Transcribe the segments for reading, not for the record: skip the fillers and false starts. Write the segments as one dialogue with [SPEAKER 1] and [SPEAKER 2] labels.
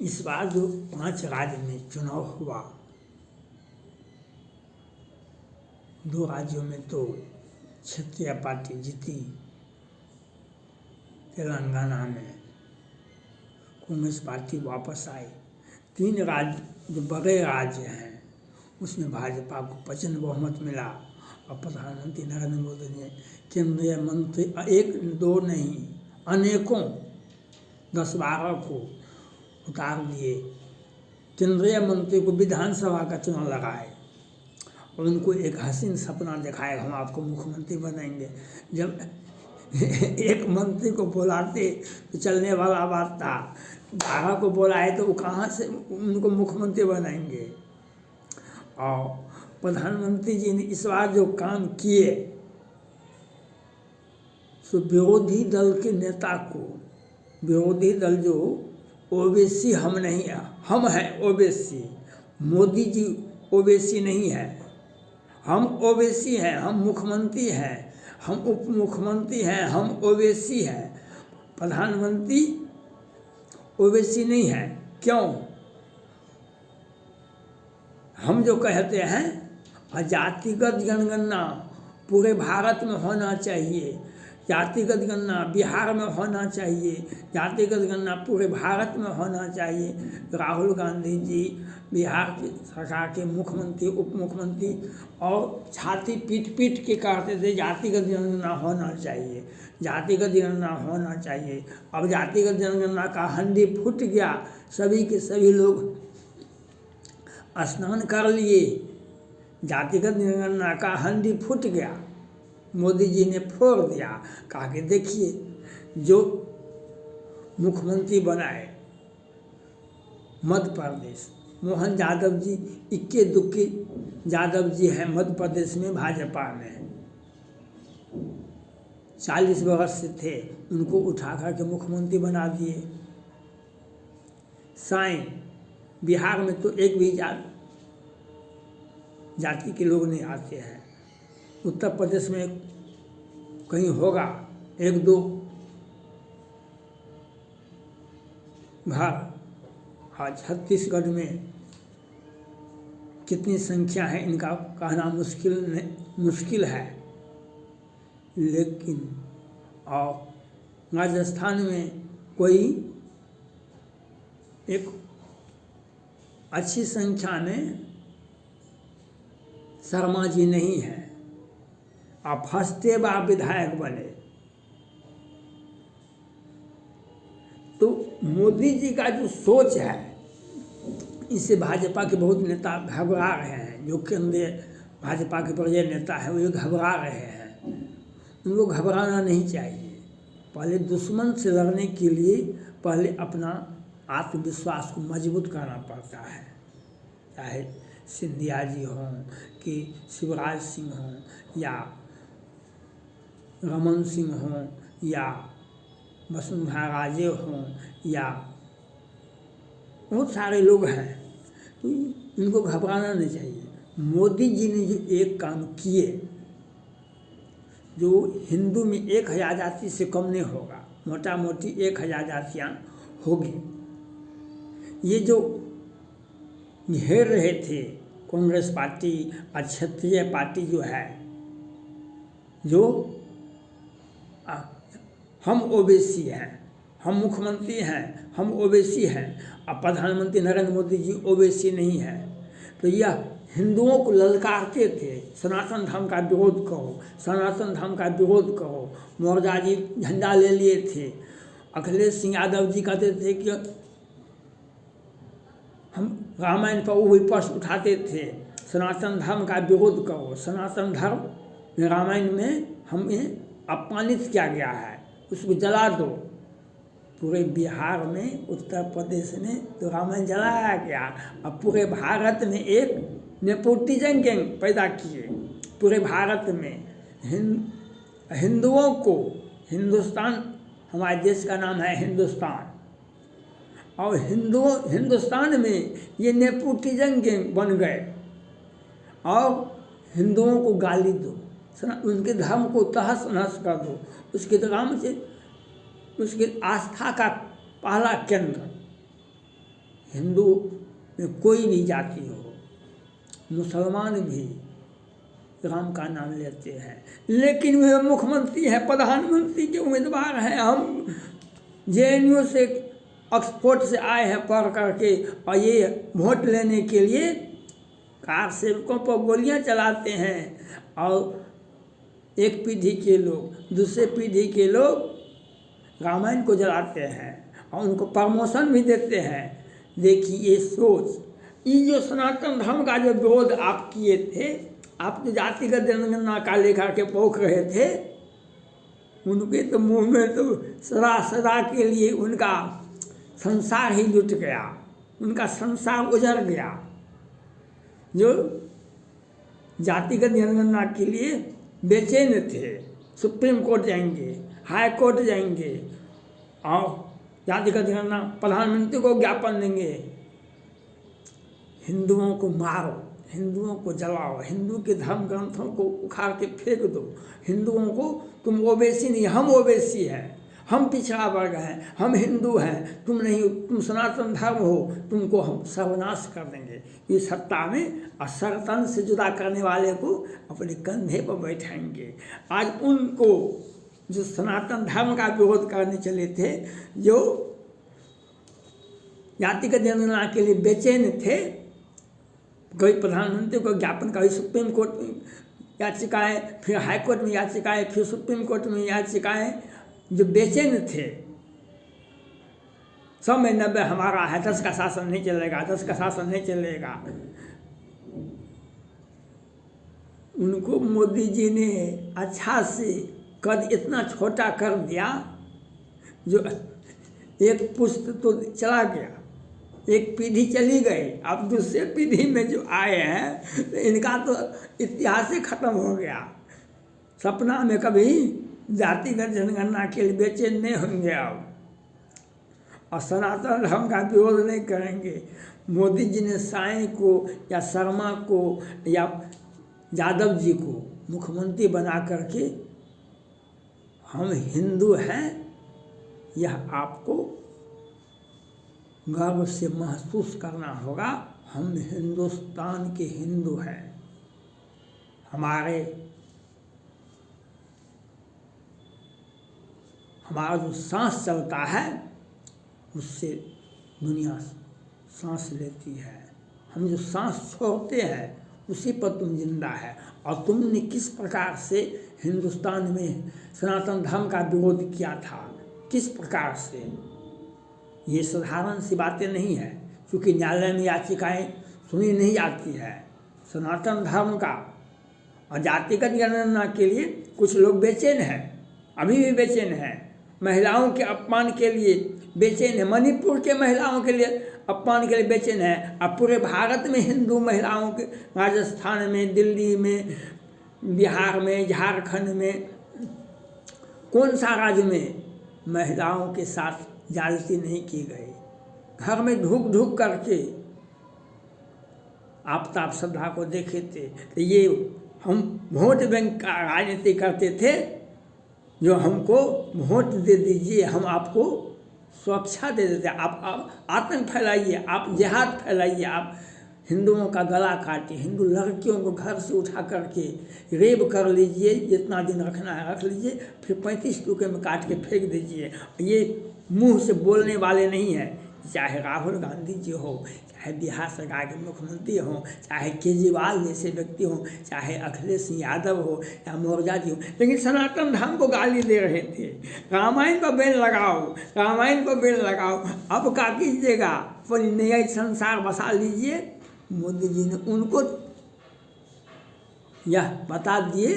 [SPEAKER 1] इस बार जो 5 राज्य में चुनाव हुआ, 2 राज्यों में तो क्षेत्रीय पार्टी जीती, तेलंगाना में कांग्रेस पार्टी वापस आई। 3 राज्य जो बड़े राज्य हैं उसमें भाजपा को प्रचंड बहुमत मिला और प्रधानमंत्री नरेंद्र मोदी ने केंद्रीय मंत्री 1-2 नहीं अनेकों 10-12 को उतार दिए। केंद्रीय मंत्री को विधानसभा का चुनाव लगाए और उनको एक हसीन सपना दिखाए, हम आपको मुख्यमंत्री बनाएंगे। जब एक मंत्री को बुलाते तो चलने वाला बात था, 12 को बुलाए तो वो कहाँ से उनको मुख्यमंत्री बनाएंगे। और प्रधानमंत्री जी ने इस बार जो काम किए सो विरोधी दल के नेता को, विरोधी दल जो ओबीसी हम नहीं है, हम हैं ओबीसी, मोदी जी ओबीसी नहीं है, हम ओबीसी हैं, हम मुख्यमंत्री हैं, हम उप मुख्यमंत्री हैं, हम ओबीसी हैं, प्रधानमंत्री ओबीसी नहीं है। क्यों? हम जो कहते हैं जातिगत जनगणना पूरे भारत में होना चाहिए, जातिगत गणना बिहार में होना चाहिए, जातिगत गणना पूरे भारत में होना चाहिए। राहुल गांधी जी बिहार की सरकार के मुख्यमंत्री, उप मुख्यमंत्री और छाती पीट पीट के कहते थे जातिगत जनगणना होना चाहिए, जातिगत जनगणना होना चाहिए। अब जातिगत जनगणना का हंडी फूट गया, सभी के सभी लोग स्नान कर लिए, जातिगत जनगणना का हंडी फूट गया, मोदी जी ने फोड़ दिया। कहा कि देखिए जो मुख्यमंत्री बनाए मध्य प्रदेश, मोहन यादव जी इक्के दुक्के यादव जी हैं मध्य प्रदेश में भाजपा में, 40 वर्ष से थे, उनको उठा कर के मुख्यमंत्री बना दिए। साईं बिहार में तो एक भी जाति के लोग नहीं आते हैं, उत्तर प्रदेश में कहीं होगा 1-2 घर, आज छत्तीसगढ़ में कितनी संख्या है इनका कहना मुश्किल है। लेकिन और राजस्थान में कोई एक अच्छी संख्या में शर्मा जी नहीं है, आप फर्स्टे बार विधायक बने। तो मोदी जी का जो सोच है इससे भाजपा के बहुत नेता घबरा रहे हैं, जो केंद्रीय भाजपा के बड़े नेता हैं वो घबरा रहे हैं। उनको घबराना नहीं चाहिए, पहले दुश्मन से लड़ने के लिए पहले अपना आत्मविश्वास को मजबूत करना पड़ता है। चाहे सिंधिया जी हों कि शिवराज सिंह हों या रमन सिंह हों या वसुंधरा राजे हों या बहुत सारे लोग हैं, तो इनको घबराना नहीं चाहिए। मोदी जी ने जो एक काम किए, जो हिंदू में 1000 जाति से कम नहीं होगा, मोटा मोटी 1000 जातियाँ होगी। ये जो घेर रहे थे कांग्रेस पार्टी और क्षेत्रीय पार्टी जो है, जो हम ओबीसी हैं, हम मुख्यमंत्री हैं, हम ओबीसी हैं, अब प्रधानमंत्री नरेंद्र मोदी जी ओबीसी नहीं है, तो यह हिंदुओं को ललकारते थे सनातन धर्म का विरोध करो, सनातन धर्म का विरोध करो। मोर्जा जी झंडा ले लिए थे, अखिलेश सिंह यादव जी कहते थे कि हम रामायण पर वो विपक्ष उठाते थे, सनातन धर्म का विरोध करो, सनातन धर्म रामायण में हमें अपमानित किया गया है, उसको जला दो। पूरे बिहार में, उत्तर प्रदेश में तो रामायण जलाया गया। अब पूरे भारत में एक नेपोटिज्म गैंग पैदा किए, पूरे भारत में हिंदुओं को, हिंदुस्तान हमारे देश का नाम है हिंदुस्तान, और हिंदुस्तान में ये नेपोटिज्म गैंग बन गए और हिंदुओं को गाली दो, उनके धर्म को तहस नहस कर दो। उसके धर्म से उसके आस्था का पहला केंद्र हिंदू में कोई भी जाति हो, मुसलमान भी राम का नाम लेते हैं, लेकिन वे मुख्यमंत्री हैं, प्रधानमंत्री के उम्मीदवार हैं। हम JNU से ऑक्सफोर्ड से आए हैं पढ़ करके, और ये वोट लेने के लिए कार सेवकों पर गोलियां चलाते हैं, और एक पीढ़ी के लोग दूसरे पीढ़ी के लोग रामायण को जलाते हैं और उनको प्रमोशन भी देते हैं। देखिए ये सोच, ये जो सनातन धर्म का जो विरोध आप किए थे, आप तो जातिगत जनगणना का लेखा के पोख रहे थे, उनके तो मुंह में तो सदा सदा के लिए उनका संसार ही लुट गया, उनका संसार उजड़ गया। जो जातिगत जनगणना के लिए बेचैन थे, सुप्रीम कोर्ट जाएंगे, हाई कोर्ट जाएंगे और जातिगत जनगणना प्रधानमंत्री को ज्ञापन देंगे, हिंदुओं को मारो, हिंदुओं को जलाओ, हिंदू के धर्म ग्रंथों को उखाड़ के फेंक दो, हिंदुओं को तुम ओबीसी नहीं, हम ओबीसी हैं, हम पिछड़ा वर्ग हैं, हम हिंदू हैं, तुम नहीं, तुम सनातन धर्म हो, तुमको हम सर्वनाश कर देंगे। ये सत्ता में असरतन से जुदा करने वाले को अपने कंधे पर बैठाएंगे। आज उनको जो सनातन धर्म का विरोध करने चले थे, जो जातिगत जनगणना के लिए बेचैन थे, कभी प्रधानमंत्री को ज्ञापन, कभी सुप्रीम कोर्ट में याचिकाएँ, फिर हाई कोर्ट में याचिकाएँ, फिर सुप्रीम कोर्ट में याचिकाएँ, जो बेचैन थे, सब में 90 हमारा है, 10 का शासन नहीं चलेगा, 10 का शासन नहीं चलेगा। उनको मोदी जी ने अच्छा से कद इतना छोटा कर दिया, जो एक पुष्ट तो चला गया, एक पीढ़ी चली गई, अब दूसरे पीढ़ी में जो आए हैं तो इनका तो इतिहास ही खत्म हो गया। सपना में कभी जातिगत जनगणना के लिए बेचैन नहीं होंगे अब, और सनातन धर्म का विरोध नहीं करेंगे। मोदी जी ने साईं को या शर्मा को या यादव जी को मुख्यमंत्री बना करके हम हिंदू हैं, यह आपको गर्व से महसूस करना होगा। हम हिंदुस्तान के हिंदू हैं, हमारा जो सांस चलता है उससे दुनिया सांस लेती है, हम जो सांस छोड़ते हैं उसी पर तुम जिंदा है। और तुमने किस प्रकार से हिंदुस्तान में सनातन धर्म का विरोध किया था, किस प्रकार से, ये साधारण सी बातें नहीं है, क्योंकि न्यायालय में याचिकाएं सुनी नहीं जाती है। सनातन धर्म का और जातिगत जनगणना के लिए कुछ लोग बेचैन हैं, अभी भी बेचैन हैं, महिलाओं के अपमान के लिए बेचैन है, मणिपुर के महिलाओं के लिए अपमान के लिए बेचैन है। अब पूरे भारत में हिंदू महिलाओं के, राजस्थान में, दिल्ली में, बिहार में, झारखंड में, कौन सा राज्य में महिलाओं के साथ ज्यादती नहीं की गई। घर में ढूक ढूक करके आफताब श्रद्धा को देखे थे, तो ये हम वोट बैंक का राजनीति करते थे, जो हमको वोट दे दीजिए, हम आपको सुरक्षा दे देते, आप आतंक फैलाइए, आप जिहाद फैलाइए, आप हिंदुओं का गला काटिए, हिंदू लड़कियों को घर से उठा करके रेप कर लीजिए, जितना दिन रखना है रख लीजिए, फिर 35 टुकड़े में काट के फेंक दीजिए। ये मुंह से बोलने वाले नहीं हैं, चाहे राहुल गांधी जी हो, चाहे बिहार सरकार के मुख्यमंत्री हो, चाहे केजरीवाल जैसे व्यक्ति हो, चाहे अखिलेश यादव हो या मोर्जा जी हो, लेकिन सनातन धर्म को गाली दे रहे थे। रामायण पर बैन लगाओ, रामायण पर बैन लगाओ, अब क्या कीजिएगा, पर नया संसार बसा लीजिए। मोदी जी ने उनको यह बता दिए,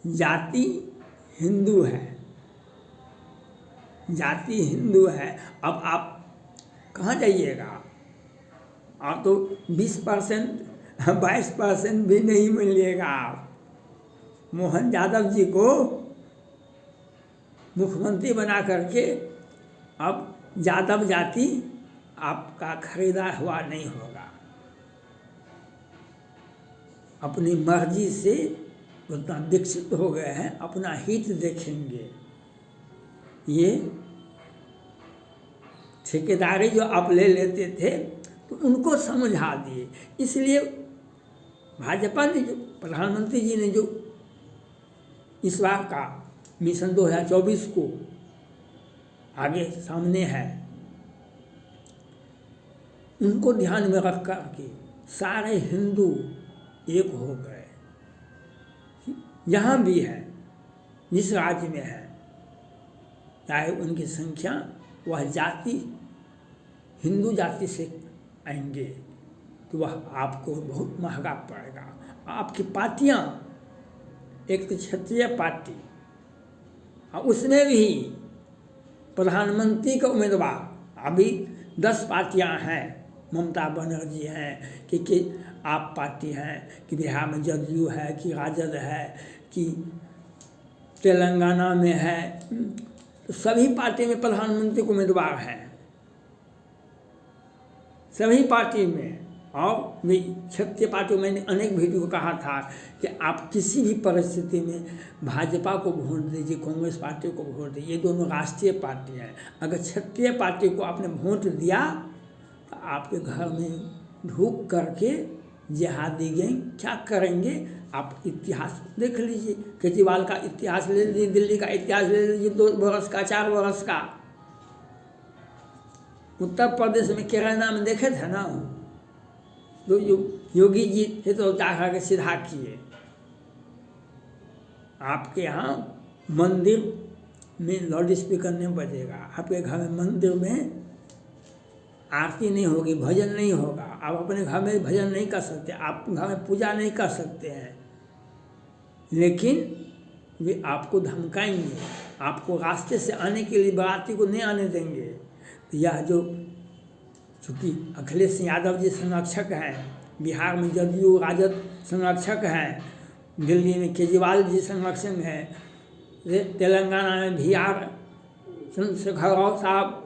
[SPEAKER 1] जाति हिंदू है, जाति हिंदू है। अब आप कहाँ जाइएगा, आप तो 20% 22% भी नहीं मिलिएगा। आप मोहन यादव जी को मुख्यमंत्री बना करके अब यादव जाति आपका खरीदा हुआ नहीं होगा। अपनी मर्जी से उतना विकसित हो गए हैं, अपना हित देखेंगे। ये ठेकेदारी जो आप ले लेते थे तो उनको समझा दिए। इसलिए भाजपा ने जो प्रधानमंत्री जी ने जो इस बार का मिशन 2024 को आगे सामने है, उनको ध्यान में रख कर के सारे हिंदू एक हो गए। जहाँ भी है, जिस राज्य में है, चाहे उनकी संख्या वह जाति हिंदू जाति से आएंगे तो वह आपको बहुत महंगा पड़ेगा। आपकी पार्टियाँ, एक तो क्षत्रिय पार्टी और उसमें भी प्रधानमंत्री का उम्मीदवार अभी 10 पार्टियाँ हैं। ममता बनर्जी हैं कि आप पार्टी हैं, कि बिहार में जदयू है, कि राजद है, कि तेलंगाना में है, तो सभी पार्टी में प्रधानमंत्री को उम्मीदवार हैं, सभी पार्टी में। और भी क्षत्रिय पार्टी, मैंने अनेक वीडियो कहा था कि आप किसी भी परिस्थिति में भाजपा को वोट दीजिए, कांग्रेस पार्टी को वोट दीजिए, ये दोनों राष्ट्रीय पार्टी हैं। अगर क्षत्रिय पार्टी को आपने वोट दिया तो आपके घर में ढूक करके जिहादी गैंग क्या करेंगे, आप इतिहास देख लीजिए। केजरीवाल का इतिहास ले लीजिए, दिल्ली का इतिहास ले लीजिए, 2 वर्ष का, 4 वर्ष का। उत्तर प्रदेश में केरला में देखे थे ना, तो योगी जी थे तो जाकर के सीधा किए। आपके यहाँ मंदिर में लाउड स्पीकर नहीं बजेगा, आपके घर में मंदिर में आरती नहीं होगी, भजन नहीं होगा, आप अपने घर में भजन नहीं कर सकते, आप घर में पूजा नहीं कर सकते हैं। लेकिन वे आपको धमकाएंगे, आपको रास्ते से आने के लिए बाराती को नहीं आने देंगे। यह जो चूँकि अखिलेश यादव जी संरक्षक हैं, बिहार में जदयू राजद संरक्षक हैं, दिल्ली में केजरीवाल जी संरक्षक हैं, तेलंगाना में भी आर चंद्रशेखर राव साहब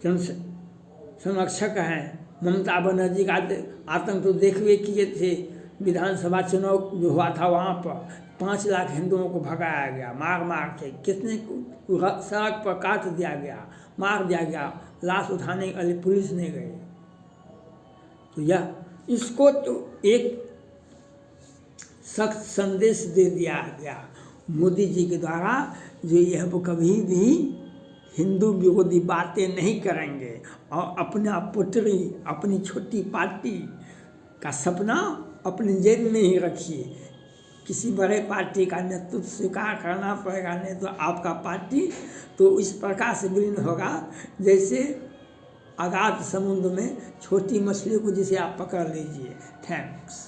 [SPEAKER 1] संरक्षक हैं। ममता बनर्जी का आतंक तो देखते किए थे। विधानसभा चुनाव जो हुआ था वहाँ पर 5 लाख हिंदुओं को भगाया गया, मार मार के, कितने सड़क पर काट दिया गया, मार दिया गया, लाश उठाने वाली पुलिस नहीं गई। तो यह इसको तो एक सख्त संदेश दे दिया गया मोदी जी के द्वारा, जो यह वो कभी भी हिंदू विरोधी बातें नहीं करेंगे और अपना पुत्री, अपनी छोटी पार्टी का सपना अपनी जेब में ही रखिए। किसी बड़े पार्टी का नेतृत्व स्वीकार करना पड़ेगा, नहीं तो आपका पार्टी तो इस प्रकार से विलीन होगा जैसे अगाध समुद्र में छोटी मछली को जिसे आप पकड़ लीजिए। थैंक्स।